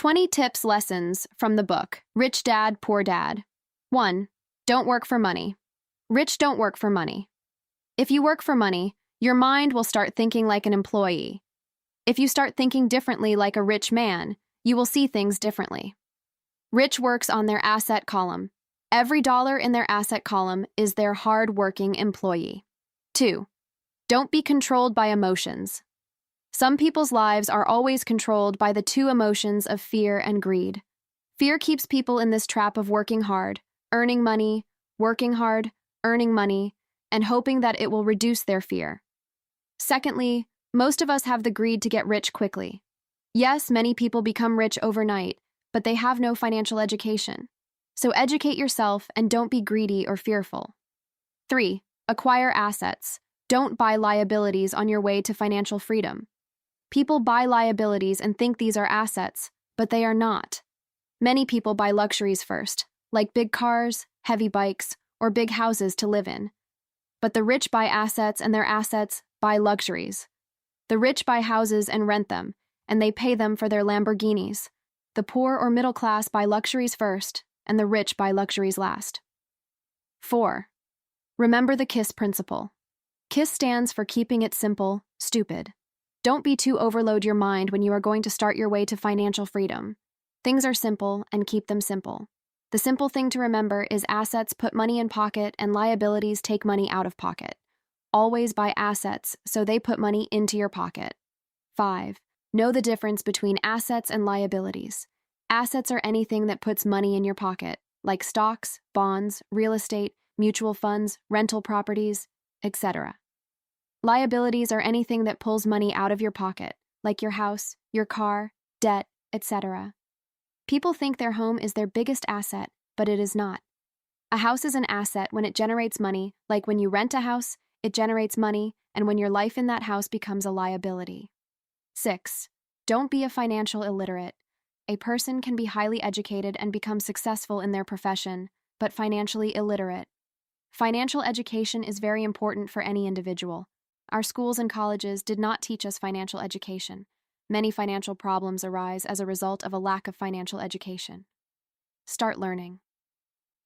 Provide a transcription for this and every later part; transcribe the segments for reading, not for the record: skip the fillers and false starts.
20 tips lessons from the book, Rich Dad, Poor Dad. 1. Don't work for money. Rich don't work for money. If you work for money, your mind will start thinking like an employee. If you start thinking differently like a rich man, you will see things differently. Rich works on their asset column. Every dollar in their asset column is their hard-working employee. 2. Don't be controlled by emotions. Some people's lives are always controlled by the two emotions of fear and greed. Fear keeps people in this trap of working hard, earning money, working hard, earning money, and hoping that it will reduce their fear. Secondly, most of us have the greed to get rich quickly. Yes, many people become rich overnight, but they have no financial education. So educate yourself and don't be greedy or fearful. 3. Acquire assets. Don't buy liabilities on your way to financial freedom. People buy liabilities and think these are assets, but they are not. Many people buy luxuries first, like big cars, heavy bikes, or big houses to live in. But the rich buy assets and their assets buy luxuries. The rich buy houses and rent them, and they pay them for their Lamborghinis. The poor or middle class buy luxuries first, and the rich buy luxuries last. 4. Remember the KISS principle. KISS stands for keeping it simple, stupid. Don't be too overload your mind when you are going to start your way to financial freedom. Things are simple and keep them simple. The simple thing to remember is assets put money in pocket and liabilities take money out of pocket. Always buy assets so they put money into your pocket. 5. Know the difference between assets and liabilities. Assets are anything that puts money in your pocket, like stocks, bonds, real estate, mutual funds, rental properties, etc. Liabilities are anything that pulls money out of your pocket, like your house, your car, debt, etc. People think their home is their biggest asset, but it is not. A house is an asset when it generates money, like when you rent a house, it generates money, and when your life in that house becomes a liability. 6. Don't be a financial illiterate. A person can be highly educated and become successful in their profession, but financially illiterate. Financial education is very important for any individual. Our schools and colleges did not teach us financial education. Many financial problems arise as a result of a lack of financial education. Start learning.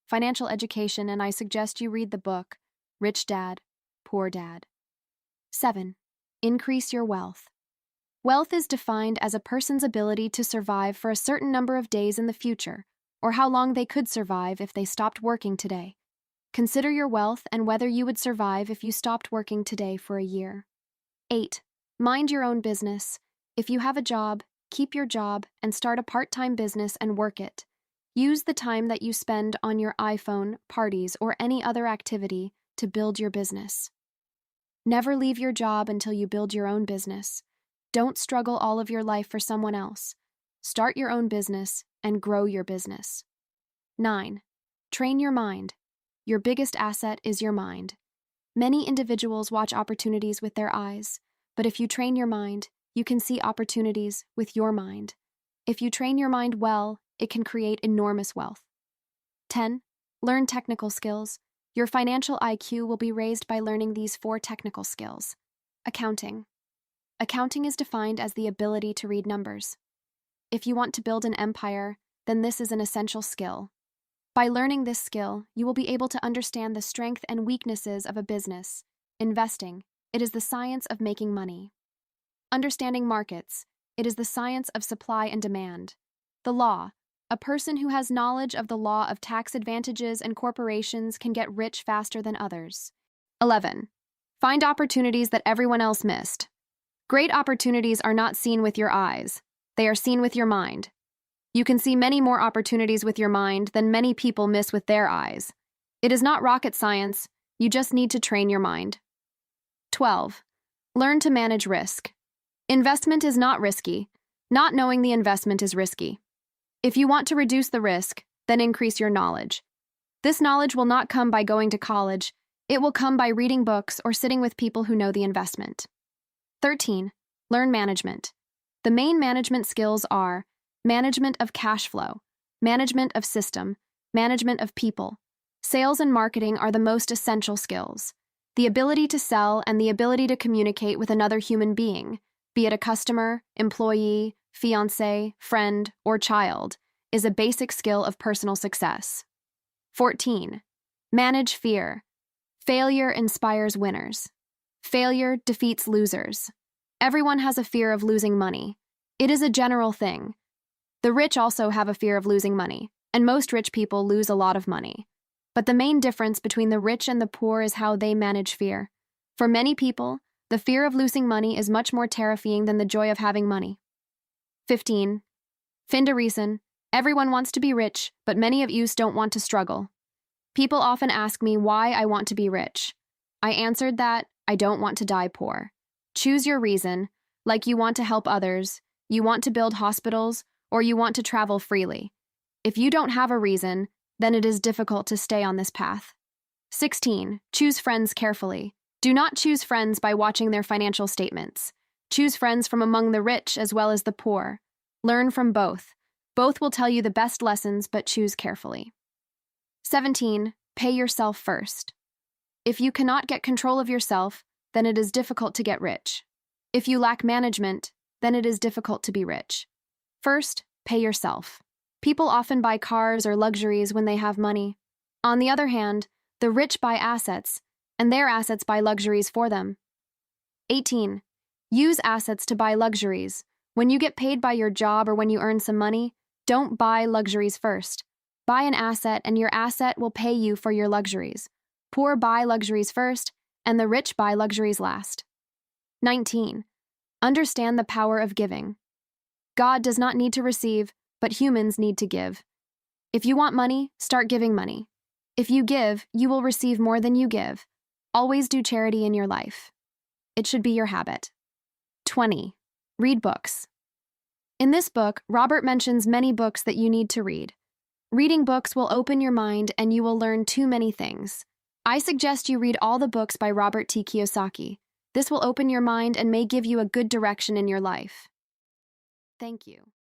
Financial education, and I suggest you read the book, Rich Dad, Poor Dad. 7. Increase your wealth. Wealth is defined as a person's ability to survive for a certain number of days in the future, or how long they could survive if they stopped working today. Consider your wealth and whether you would survive if you stopped working today for a year. 8. Mind your own business. If you have a job, keep your job and start a part-time business and work it. Use the time that you spend on your iPhone, parties, or any other activity to build your business. Never leave your job until you build your own business. Don't struggle all of your life for someone else. Start your own business and grow your business. 9. Train your mind. Your biggest asset is your mind. Many individuals watch opportunities with their eyes, but if you train your mind, you can see opportunities with your mind. If you train your mind well, it can create enormous wealth. 10. Learn technical skills. Your financial IQ will be raised by learning these 4 technical skills. Accounting. Accounting is defined as the ability to read numbers. If you want to build an empire, then this is an essential skill. By learning this skill, you will be able to understand the strengths and weaknesses of a business. Investing. It is the science of making money. Understanding markets. It is the science of supply and demand. The law. A person who has knowledge of the law of tax advantages and corporations can get rich faster than others. 11. Find opportunities that everyone else missed. Great opportunities are not seen with your eyes. They are seen with your mind. You can see many more opportunities with your mind than many people miss with their eyes. It is not rocket science. You just need to train your mind. 12. Learn to manage risk. Investment is not risky. Not knowing the investment is risky. If you want to reduce the risk, then increase your knowledge. This knowledge will not come by going to college. It will come by reading books or sitting with people who know the investment. 13. Learn management. The main management skills are management of cash flow, management of system, management of people. Sales and marketing are the most essential skills. The ability to sell and the ability to communicate with another human being, be it a customer, employee, fiancé, friend, or child is a basic skill of personal success. 14. Manage fear. Failure inspires winners. Failure defeats losers. Everyone has a fear of losing money. It is a general thing. The rich also have a fear of losing money, and most rich people lose a lot of money. But the main difference between the rich and the poor is how they manage fear. For many people, the fear of losing money is much more terrifying than the joy of having money. 15. Find a reason. Everyone wants to be rich, but many of us don't want to struggle. People often ask me why I want to be rich. I answered that I don't want to die poor. Choose your reason, like you want to help others, you want to build hospitals, or you want to travel freely. If you don't have a reason, then it is difficult to stay on this path. 16. Choose friends carefully. Do not choose friends by watching their financial statements. Choose friends from among the rich as well as the poor. Learn from both. Both will tell you the best lessons, but choose carefully. 17. Pay yourself first. If you cannot get control of yourself, then it is difficult to get rich. If you lack management, then it is difficult to be rich. First, pay yourself. People often buy cars or luxuries when they have money. On the other hand, the rich buy assets, and their assets buy luxuries for them. 18. Use assets to buy luxuries. When you get paid by your job or when you earn some money, don't buy luxuries first. Buy an asset and your asset will pay you for your luxuries. Poor buy luxuries first, and the rich buy luxuries last. 19. Understand the power of giving. God does not need to receive, but humans need to give. If you want money, start giving money. If you give, you will receive more than you give. Always do charity in your life. It should be your habit. 20. Read books. In this book, Robert mentions many books that you need to read. Reading books will open your mind and you will learn too many things. I suggest you read all the books by Robert T. Kiyosaki. This will open your mind and may give you a good direction in your life. Thank you.